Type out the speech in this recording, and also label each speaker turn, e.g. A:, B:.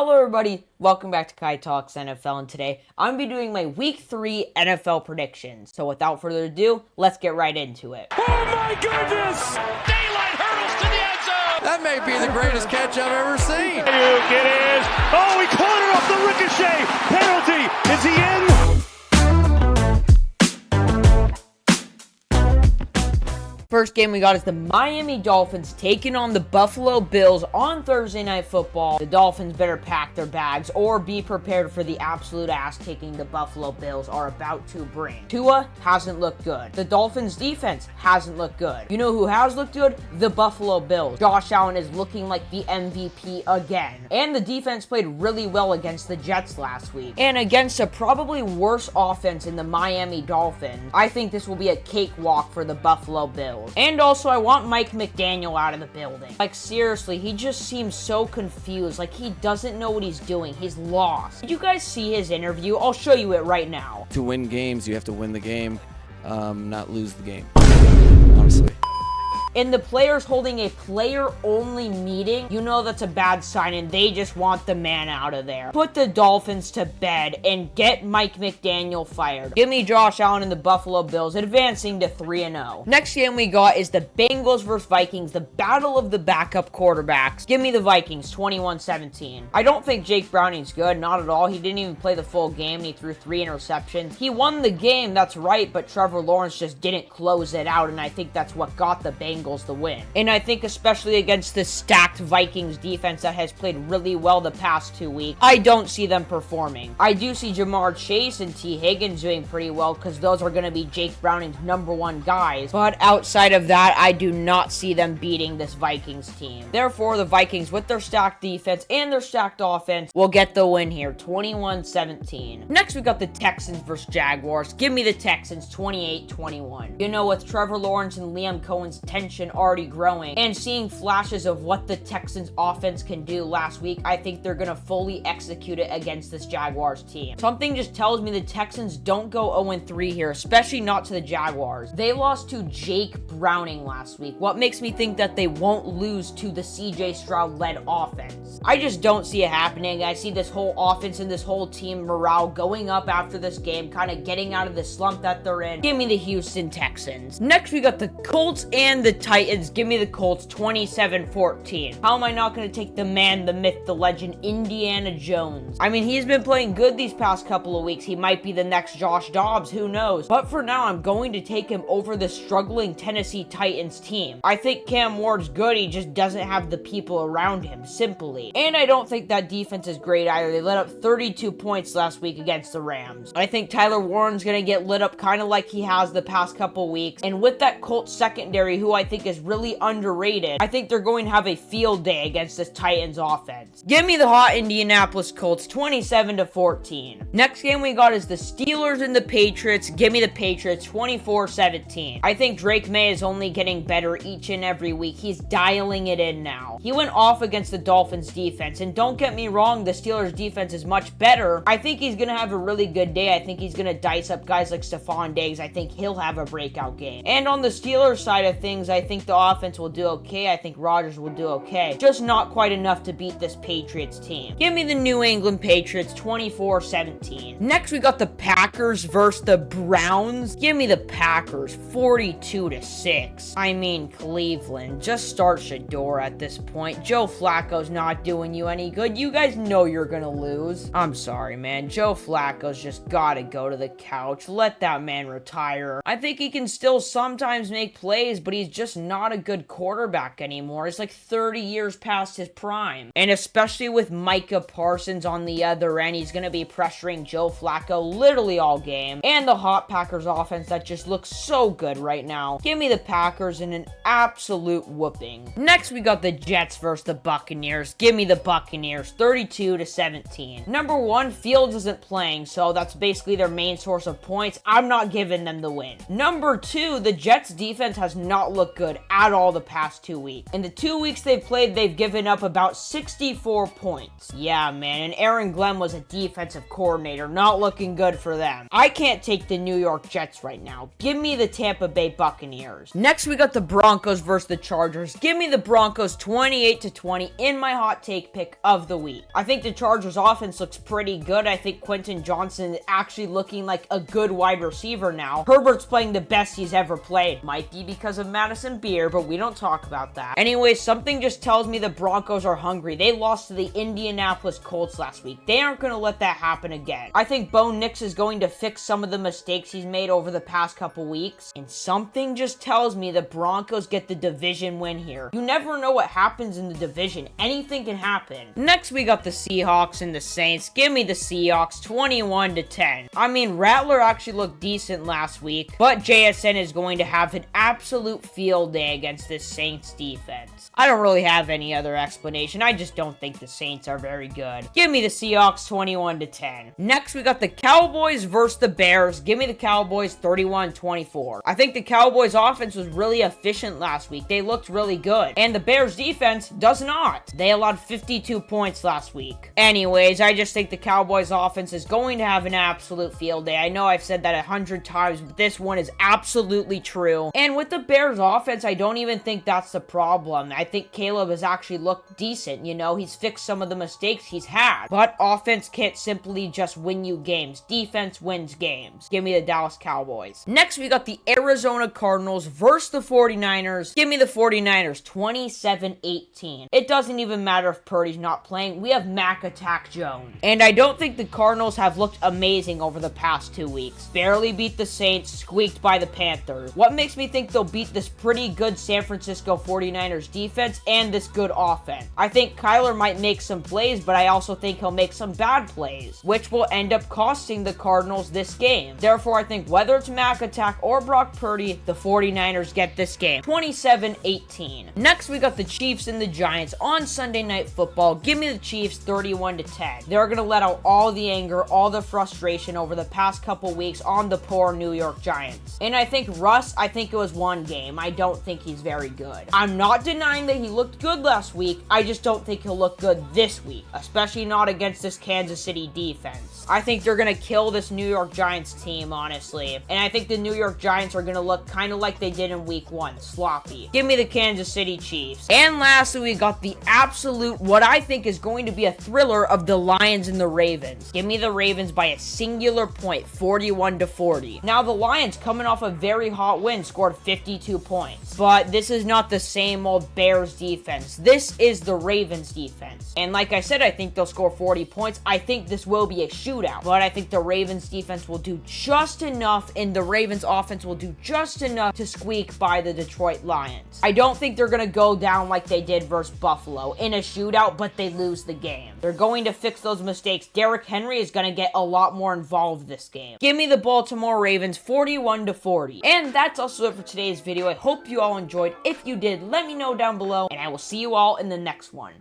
A: Hello everybody, welcome back to Kai Talks NFL, and today I'm going to be doing my Week 3 NFL predictions. So without further ado, let's get right into it.
B: Oh my goodness!
C: Daylight hurdles to the end zone!
D: That may be the greatest catch I've ever seen.
B: It is. Oh, he caught it off the ricochet. Penalty. Is he in?
A: First game we got is the Miami Dolphins taking on the Buffalo Bills on Thursday Night Football. The Dolphins better pack their bags or be prepared for the absolute ass-kicking the Buffalo Bills are about to bring. Tua hasn't looked good. The Dolphins defense hasn't looked good. You know who has looked good? The Buffalo Bills. Josh Allen is looking like the MVP again. And the defense played really well against the Jets last week. And against a probably worse offense in the Miami Dolphins, I think this will be a cakewalk for the Buffalo Bills. And also, I want Mike McDaniel out of the building. Like, seriously, he just seems so confused. Like, he doesn't know what he's doing. He's lost. Did you guys see his interview? I'll show you it right now.
D: To win games, you have to win the game, not lose the game, honestly.
A: And the players holding a player-only meeting, you know that's a bad sign, and they just want the man out of there. Put the Dolphins to bed and get Mike McDaniel fired. Give me Josh Allen and the Buffalo Bills advancing to 3-0. Next game we got is the Bengals versus Vikings, the battle of the backup quarterbacks. Give me the Vikings, 21-17. I don't think Jake Browning's good, not at all. He didn't even play the full game, and he threw 3 interceptions. He won the game, that's right, but Trevor Lawrence just didn't close it out, and I think that's what got the Bengals the win. And I think especially against the stacked Vikings defense that has played really well the past 2 weeks, I don't see them performing. I do see Jamar Chase and T. Higgins doing pretty well because those are going to be Jake Browning's #1 guys. But outside of that, I do not see them beating this Vikings team. Therefore, the Vikings, with their stacked defense and their stacked offense, will get the win here, 21-17. Next, we got the Texans versus Jaguars. Give me the Texans, 28-21. You know, with Trevor Lawrence and Liam Cohen's tension already growing and seeing flashes of what the Texans offense can do last week, I think they're going to fully execute it against this Jaguars team. Something just tells me the Texans don't go 0-3 here, especially not to the Jaguars. They lost to Jake Browning last week. What makes me think that they won't lose to the CJ Stroud-led offense? I just don't see it happening. I see this whole offense and this whole team morale going up after this game, kind of getting out of the slump that they're in. Give me the Houston Texans. Next, we got the Colts and the Titans. Give me the Colts, 27-14. How am I not going to take the man, the myth, the legend, Indiana Jones? I mean, he's been playing good these past couple of weeks. He might be the next Josh Dobbs, who knows? But for now, I'm going to take him over the struggling Tennessee Titans team. I think Cam Ward's good, he just doesn't have the people around him, simply. And I don't think that defense is great either. They let up 32 points last week against the Rams. I think Tyler Warren's going to get lit up kind of like he has the past couple weeks. And with that Colts secondary, who I think is really underrated, I think they're going to have a field day against this Titans offense. Give me the hot Indianapolis Colts, 27-14. Next game we got is the Steelers and the Patriots. Give me the Patriots, 24-17. I think Drake May is only getting better each and every week. He's dialing it in now. He went off against the Dolphins defense, and don't get me wrong, the Steelers defense is much better. I think he's going to have a really good day. I think he's going to dice up guys like Stephon Diggs. I think he'll have a breakout game. And on the Steelers side of things, I think the offense will do okay. I think Rodgers will do okay. Just not quite enough to beat this Patriots team. Give me the New England Patriots, 24-17. Next, we got the Packers versus the Browns. Give me the Packers, 42-6. I mean, Cleveland, just start Shador at this point. Joe Flacco's not doing you any good. You guys know you're gonna lose. I'm sorry, man. Joe Flacco's just gotta go to the couch. Let that man retire. I think he can still sometimes make plays, but he's just not a good quarterback anymore. He's like 30 years past his prime. And especially with Micah Parsons on the other end, he's going to be pressuring Joe Flacco literally all game. And the hot Packers offense that just looks so good right now. Give me the Packers in an absolute whooping. Next, we got the Jets versus the Buccaneers. Give me the Buccaneers, 32-17. Number one, Fields isn't playing, so that's basically their main source of points. I'm not giving them the win. Number two, the Jets defense has not looked look good at all the past 2 weeks. In the 2 weeks they've played, they've given up about 64 points. Yeah, man, and Aaron Glenn was a defensive coordinator, not looking good for them. I can't take the New York Jets right now. Give me the Tampa Bay Buccaneers. Next, we got the Broncos versus the Chargers. Give me the Broncos 28-20 in my hot take pick of the week. I think the Chargers offense looks pretty good. I think Quentin Johnson is actually looking like a good wide receiver now. Herbert's playing the best he's ever played. Might be because of Madison Beer, but we don't talk about that. Anyway, something just tells me the Broncos are hungry. They lost to the Indianapolis Colts last week. They aren't going to let that happen again. I think Bo Nix is going to fix some of the mistakes he's made over the past couple weeks, and something just tells me the Broncos get the division win here. You never know what happens in the division. Anything can happen. Next, we got the Seahawks and the Saints. Give me the Seahawks 21-10. I mean, Rattler actually looked decent last week, but JSN is going to have an absolute field day against this Saints defense. I don't really have any other explanation. I just don't think the Saints are very good. Give me the Seahawks 21-10. Next, we got the Cowboys versus the Bears. Give me the Cowboys 31-24. I think the Cowboys offense was really efficient last week. They looked really good. And the Bears defense does not. They allowed 52 points last week. Anyways, I just think the Cowboys offense is going to have an absolute field day. I know I've said that 100 times, but this one is absolutely true. And with the Bears offense, I don't even think that's the problem. I think Caleb has actually looked decent. You know, he's fixed some of the mistakes he's had. But offense can't simply just win you games. Defense wins games. Give me the Dallas Cowboys. Next, we got the Arizona Cardinals versus the 49ers. Give me the 49ers 27-18. It doesn't even matter if Purdy's not playing. We have Mac Attack Jones. And I don't think the Cardinals have looked amazing over the past 2 weeks. Barely beat the Saints, squeaked by the Panthers. What makes me think they'll beat this pretty good San Francisco 49ers defense and this good offense? I think Kyler might make some plays, but I also think he'll make some bad plays, which will end up costing the Cardinals this game. Therefore, I think whether it's Mac Attack or Brock Purdy, the 49ers get this game 27-18. Next, we got the Chiefs and the Giants on Sunday Night Football. Give me the Chiefs 31-10. They're going to let out all the anger, all the frustration over the past couple weeks on the poor New York Giants. And I think Russ, I think it was one game. I don't think he's very good. I'm not denying that he looked good last week. I just don't think he'll look good this week, especially not against this Kansas City defense. I think they're going to kill this New York Giants team, honestly. And I think the New York Giants are going to look kind of like they did in week 1, sloppy. Give me the Kansas City Chiefs. And lastly, we got the absolute, what I think is going to be a thriller of the Lions and the Ravens. Give me the Ravens by a singular point, 41-40. Now, the Lions, coming off a very hot win, scored 52 points. But this is not the same old Bears defense. This is the Ravens defense. And like I said, I think they'll score 40 points. I think this will be a shootout. But I think the Ravens defense will do just enough, and the Ravens offense will do just enough to squeak by the Detroit Lions. I don't think they're going to go down like they did versus Buffalo in a shootout, but they lose the game. They're going to fix those mistakes. Derrick Henry is going to get a lot more involved this game. Give me the Baltimore Ravens 41-40. And that's also it for today's video. I hope you all enjoyed. If you did, let me know down below, and I will see you all in the next one.